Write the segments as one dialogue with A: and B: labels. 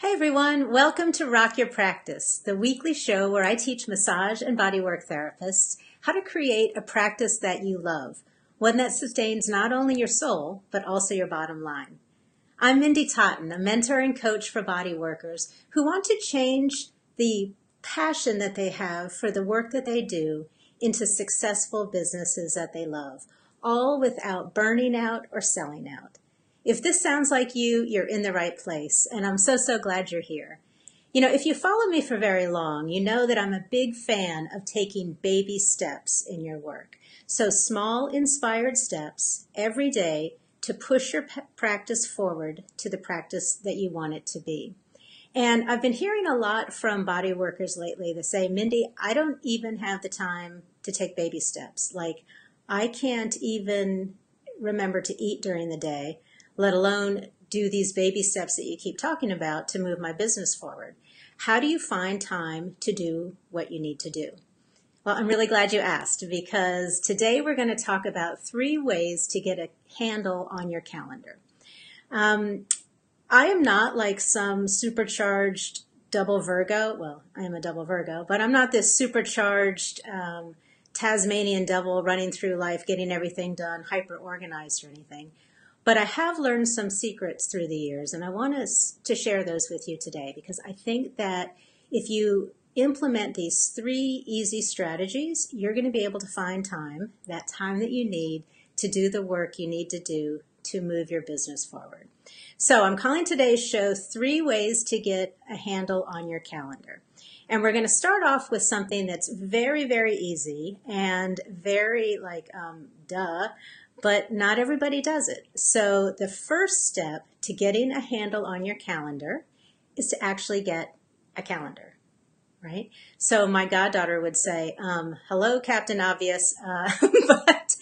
A: Hey everyone, welcome to Rock Your Practice, the weekly show where I teach massage and bodywork therapists how to create a practice that you love, one that sustains not only your soul, but also your bottom line. I'm Mindy Totten, a mentor and coach for bodyworkers who want to change the passion that they have for the work that they do into successful businesses that they love, all without burning out or selling out. If this sounds like you, you're in the right place, and I'm so glad you're here. You know, if you follow me for very long, you know that I'm a big fan of taking baby steps in your work. So small, inspired steps every day to push your practice forward to the practice that you want it to be. And I've been hearing a lot from body workers lately that say, Mindy, I don't even have the time to take baby steps. Like, I can't even remember to eat during the day, let alone do these baby steps that you keep talking about to move my business forward. How do you find time to do what you need to do? Well, I'm really glad you asked, because today we're going to talk about 3 ways to get a handle on your calendar. I am not like some supercharged double Virgo. Well, I am a double Virgo, but I'm not this supercharged Tasmanian devil running through life, getting everything done, hyper organized or anything. But I have learned some secrets through the years, and I want us to share those with you today, because I think that if you implement these 3 easy strategies, you're going to be able to find time, that time that you need to do the work you need to do to move your business forward. So I'm calling today's show 3 ways to get a handle on your calendar. And we're going to start off with something that's very easy and very duh, but not everybody does it. So the first step to getting a handle on your calendar is to actually get a calendar, right? So my goddaughter would say, hello, Captain Obvious, but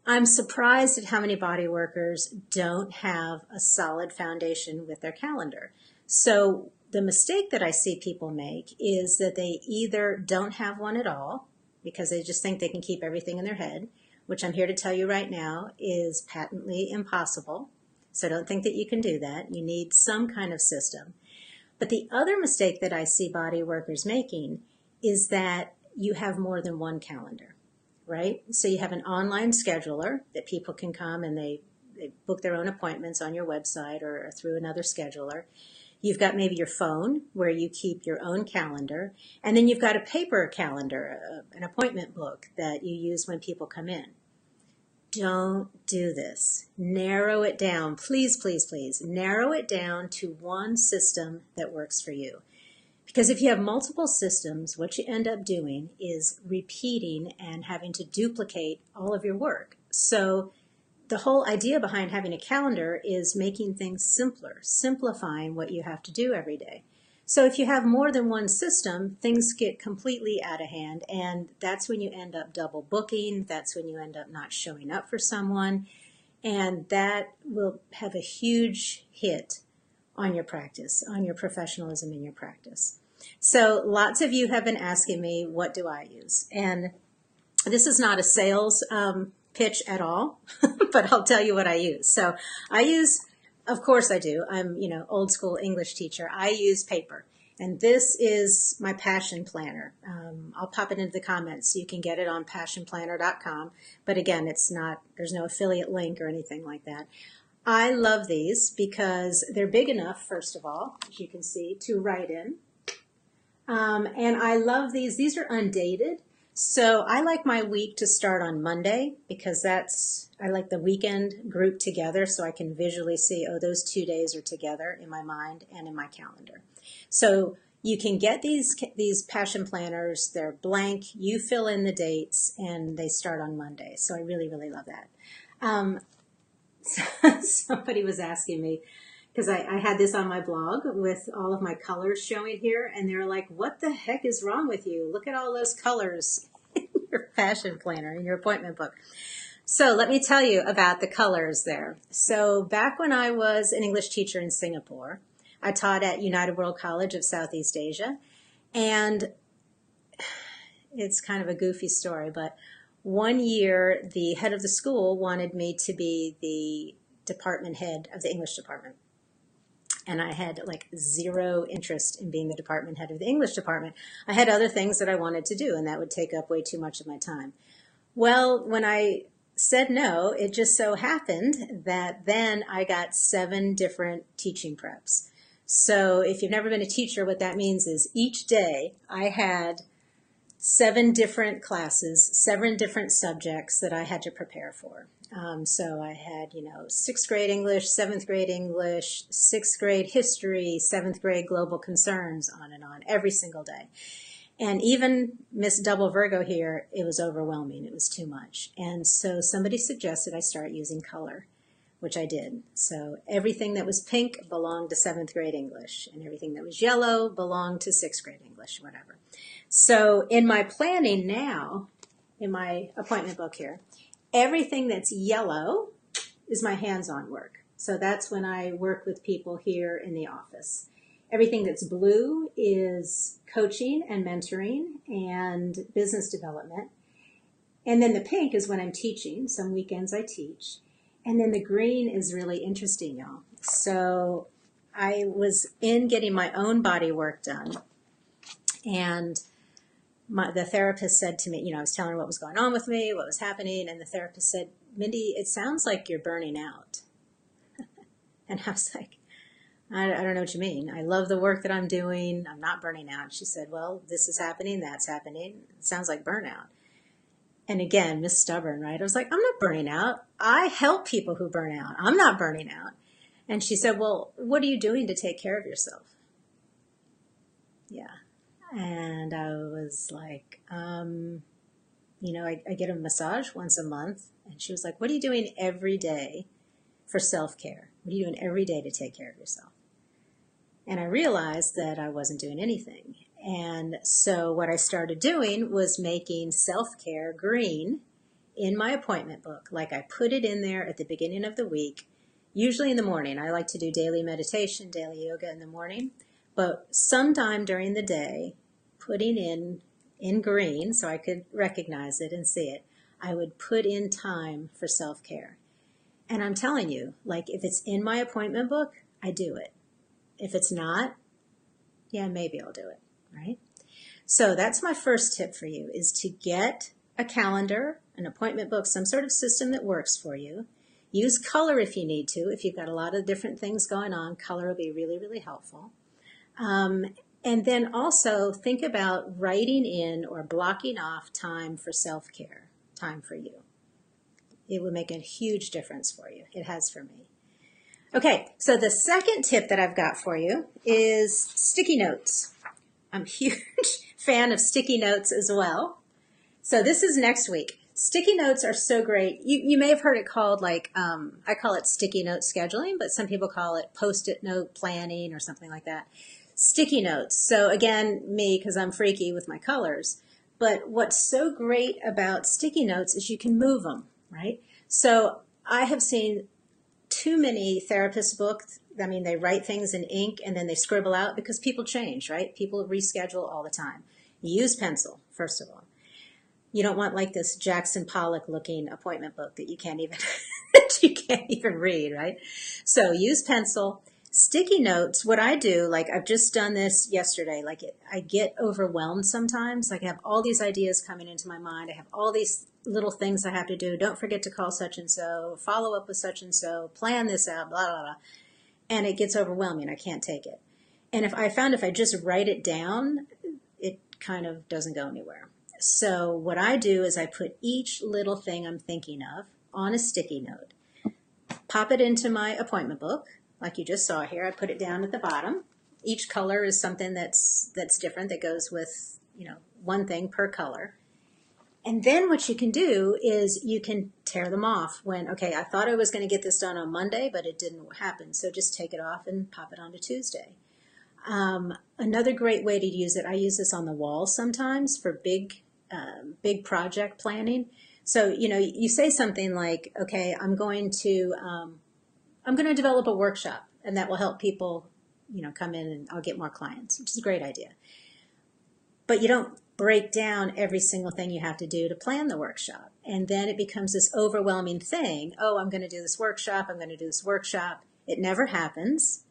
A: I'm surprised at how many body workers don't have a solid foundation with their calendar. So the mistake that I see people make is that they either don't have one at all because they just think they can keep everything in their head, which I'm here to tell you right now is patently impossible. So don't think that you can do that. You need some kind of system. But the other mistake that I see body workers making is that you have more than one calendar, right? So you have an online scheduler that people can come and they book their own appointments on your website or through another scheduler. You've got maybe your phone where you keep your own calendar, and then you've got a paper calendar, an appointment book that you use when people come in. Don't do this. Narrow it down. Please narrow it down to one system that works for you. Because if you have multiple systems, what you end up doing is repeating and having to duplicate all of your work. So the whole idea behind having a calendar is making things simpler, simplifying what you have to do every day. So if you have more than one system, things get completely out of hand, and that's when you end up double booking. That's when you end up not showing up for someone, and that will have a huge hit on your practice, on your professionalism in your practice. So lots of you have been asking me, what do I use? And this is not a sales pitch at all, but I'll tell you what I use. So I use, of course I do. I'm, old school English teacher. I use paper, and this is my passion planner. I'll pop it into the comments. You can get it on passionplanner.com. But again, there's no affiliate link or anything like that. I love these because they're big enough, first of all, as you can see, to write in. And I love these. These are undated. So I like my week to start on Monday because I like the weekend grouped together so I can visually see, oh, those 2 days are together in my mind and in my calendar. So you can get these passion planners. They're blank. You fill in the dates and they start on Monday. So I really love that. Somebody was asking me, because I had this on my blog with all of my colors showing here, and they were like, what the heck is wrong with you? Look at all those colors in your passion planner, in your appointment book. So let me tell you about the colors there. So back when I was an English teacher in Singapore, I taught at United World College of Southeast Asia, and it's kind of a goofy story, but one year the head of the school wanted me to be the department head of the English department. And I had like zero interest in being the department head of the English department. I had other things that I wanted to do, and that would take up way too much of my time. Well, when I said no, it just so happened that then I got 7 different teaching preps. So if you've never been a teacher, what that means is each day I had 7 different classes, 7 different subjects that I had to prepare for. So I had, 6th grade English, 7th grade English, 6th grade history, 7th grade global concerns, on and on, every single day. And even Miss Double Virgo here, it was overwhelming. It was too much. And so somebody suggested I start using color, which I did. So everything that was pink belonged to 7th grade English, and everything that was yellow belonged to 6th grade English, whatever. So in my planning now, in my appointment book here, everything that's yellow is my hands-on work. So that's when I work with people here in the office. Everything that's blue is coaching and mentoring and business development. And then the pink is when I'm teaching. Some weekends I teach. And then the green is really interesting, y'all. So I was in getting my own body work done. And the therapist said to me, I was telling her what was going on with me, what was happening. And the therapist said, Mindy, it sounds like you're burning out. And I was like, I don't know what you mean. I love the work that I'm doing. I'm not burning out. She said, well, this is happening. That's happening. It sounds like burnout. And again, Miss Stubborn, right? I was like, I'm not burning out. I help people who burn out. I'm not burning out. And she said, well, what are you doing to take care of yourself? Yeah. And I was like, I get a massage once a month. And she was like, what are you doing every day for self-care? What are you doing every day to take care of yourself? And I realized that I wasn't doing anything. And so what I started doing was making self-care green in my appointment book. Like I put it in there at the beginning of the week, usually in the morning. I like to do daily meditation, daily yoga in the morning. But sometime during the day, putting in green so I could recognize it and see it, I would put in time for self-care. And I'm telling you, like if it's in my appointment book, I do it. If it's not, yeah, maybe I'll do it, right? So that's my first tip for you, is to get a calendar, an appointment book, some sort of system that works for you. Use color if you need to. If you've got a lot of different things going on, color will be really, really helpful. And then also think about writing in or blocking off time for self-care, time for you. It would make a huge difference for you. It has for me. Okay, so the second tip that I've got for you is sticky notes. I'm a huge fan of sticky notes as well. So this is next week. Sticky notes are so great. You may have heard it called I call it sticky note scheduling, but some people call it Post-it note planning or something like that. Sticky notes. So again, me, because I'm freaky with my colors. But what's so great about sticky notes is you can move them, right? So I have seen too many therapists' books. I mean, they write things in ink and then they scribble out because people change, right? People reschedule all the time. Use pencil, first of all. You don't want like this Jackson Pollock looking appointment book that you can't even read, right? So use pencil. Sticky notes, what I do, like I've just done this yesterday, I get overwhelmed sometimes. Like I have all these ideas coming into my mind. I have all these little things I have to do. Don't forget to call such and so, follow up with such and so, plan this out, blah, blah, blah. And it gets overwhelming. I can't take it. And if I just write it down, it kind of doesn't go anywhere. So what I do is I put each little thing I'm thinking of on a sticky note, pop it into my appointment book. Like you just saw here, I put it down at the bottom. Each color is something that's different that goes with, one thing per color. And then what you can do is you can tear them off when, okay, I thought I was going to get this done on Monday, but it didn't happen. So just take it off and pop it onto Tuesday. Another great way to use it, I use this on the wall sometimes for big project planning. So, you say something like, okay, I'm going to develop a workshop, and that will help people, come in and I'll get more clients, which is a great idea. But you don't break down every single thing you have to do to plan the workshop. And then it becomes this overwhelming thing. Oh, I'm going to do this workshop. I'm going to do this workshop. It never happens.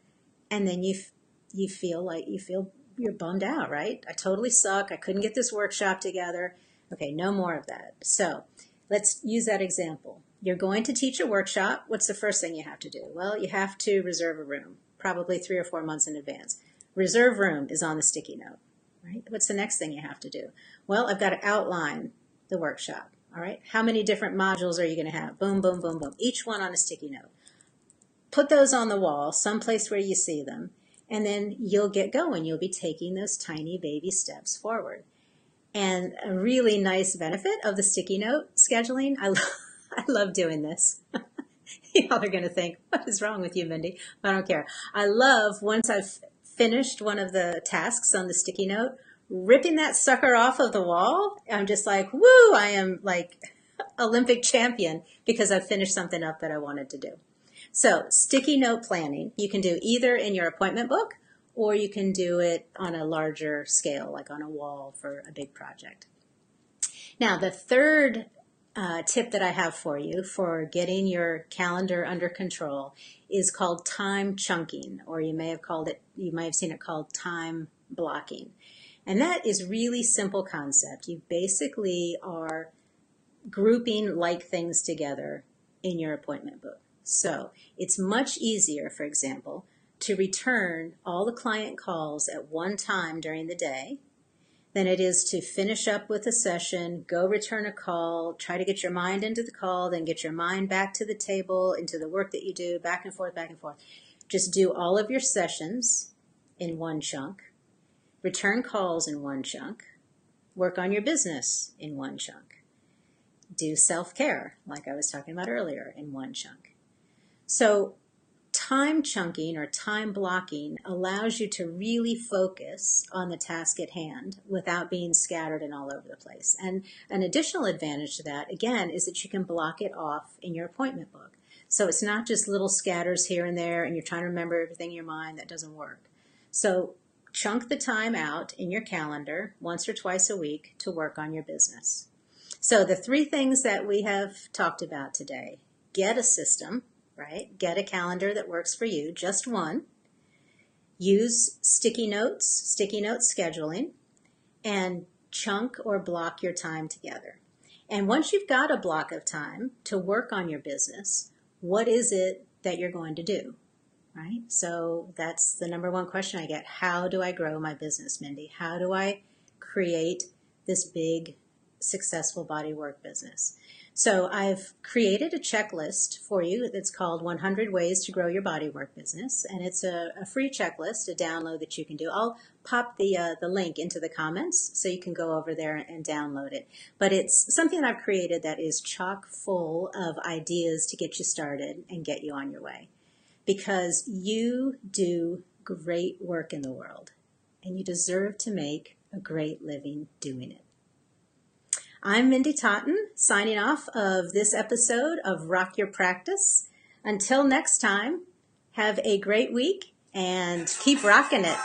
A: And then you feel you're bummed out, right? I totally suck. I couldn't get this workshop together. Okay, no more of that. So let's use that example. You're going to teach a workshop. What's the first thing you have to do? Well, you have to reserve a room, probably 3 or 4 months in advance. Reserve room is on the sticky note, right? What's the next thing you have to do? Well, I've got to outline the workshop, all right? How many different modules are you going to have? Boom, boom, boom, boom. Each one on a sticky note. Put those on the wall, someplace where you see them, and then you'll get going. You'll be taking those tiny baby steps forward. And a really nice benefit of the sticky note scheduling, I love doing this. Y'all are going to think, what is wrong with you, Mindy? I don't care. I love, once I've finished one of the tasks on the sticky note, ripping that sucker off of the wall. I'm just like, woo, I am like Olympic champion because I've finished something up that I wanted to do. So sticky note planning, you can do either in your appointment book or you can do it on a larger scale, like on a wall for a big project. Now, the third tip that I have for you for getting your calendar under control is called time chunking, or you may have seen it called time blocking. And that is really simple concept. You basically are grouping like things together in your appointment book. So it's much easier, for example, to return all the client calls at one time during the day than it is to finish up with a session, go return a call, try to get your mind into the call, then get your mind back to the table, into the work that you do, back and forth, back and forth. Just do all of your sessions in one chunk, return calls in one chunk, work on your business in one chunk, do self-care, like I was talking about earlier, in one chunk. So time chunking or time blocking allows you to really focus on the task at hand without being scattered and all over the place. And an additional advantage to that, again, is that you can block it off in your appointment book. So it's not just little scatters here and there and you're trying to remember everything in your mind. That doesn't work. So chunk the time out in your calendar once or twice a week to work on your business. So the 3 things that we have talked about today: get a system, right? Get a calendar that works for you, just one. Use sticky note scheduling, and chunk or block your time together. And once you've got a block of time to work on your business, what is it that you're going to do, right? So that's the number one question I get. How do I grow my business, Mindy? How do I create this big, successful bodywork business? So I've created a checklist for you that's called 100 Ways to Grow Your Bodywork Business, and it's a free checklist, a download that you can do. I'll pop the link into the comments so you can go over there and download it. But it's something I've created that is chock full of ideas to get you started and get you on your way. Because you do great work in the world, and you deserve to make a great living doing it. I'm Mindy Totten, signing off of this episode of Rock Your Practice. Until next time, have a great week and keep rocking it.